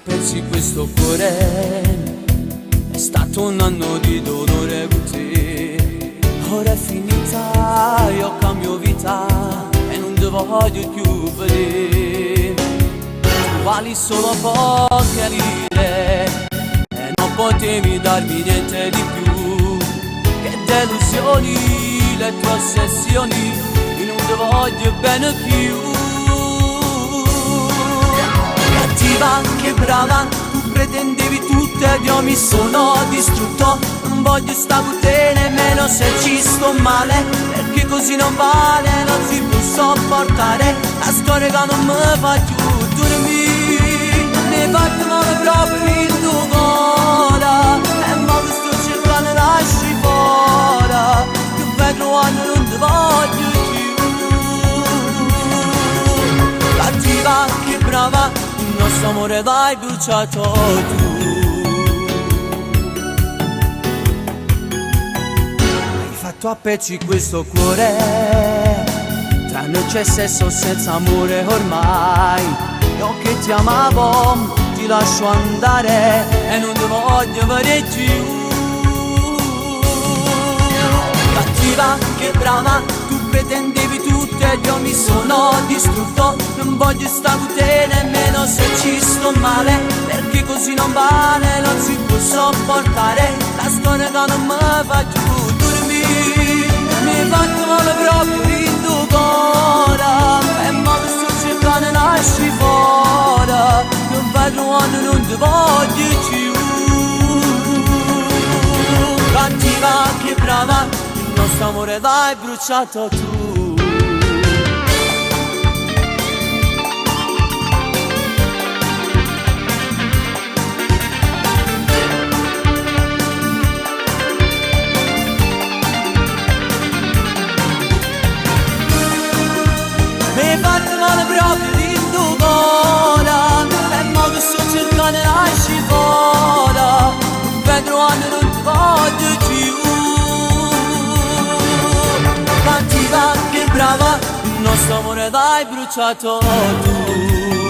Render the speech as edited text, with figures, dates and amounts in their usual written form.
pezzi questo cuore, è stato un anno di dolore con te. Ora è finita, io cambio vita e non ti voglio più vedere. Tu vali solo poche lire e non potevi darmi niente di più. Che delusioni, le tue ossessioni, io non ti voglio bene più. Cattiva che brava, tu pretendevi tutto ed io mi sono distrutto. Non voglio sta con te nemmeno se ci sto male, perché così non vale, non si può sopportare. La storia che non mi fa più dormire, mi hai fatto male proprio in tuo cuore, e mo che sto cercando lasci fuori, che vedo quando non ti voglio più. Cattiva che brava, il nostro amore l'hai bruciato tu. Hai fatto a pezzi questo cuore, tra noi c'è sesso senza amore ormai. Io che ti amavo, ti lascio andare e non ti voglio vedere più. Cattiva che brava, tu pretendevi tutto e io mi sono distrutto. Non voglio stare con te nemmeno se ci sto male, perché così non vale, non si può sopportare. La storia che non mi fa più dormire, mi hai fatto male proprio in tuo cuore, e mo che sto cercando lasci fuori, non vedo quando non ti voglio più. Cattiva che brava, il nostro amore l'hai bruciato tu. Mi hai fatto male proprio in tuo cuore, e mo che sto cercando lasci fuori, non vedo quando non ti voglio più. Cattiva che brava, il nostro amore l'hai bruciato tu.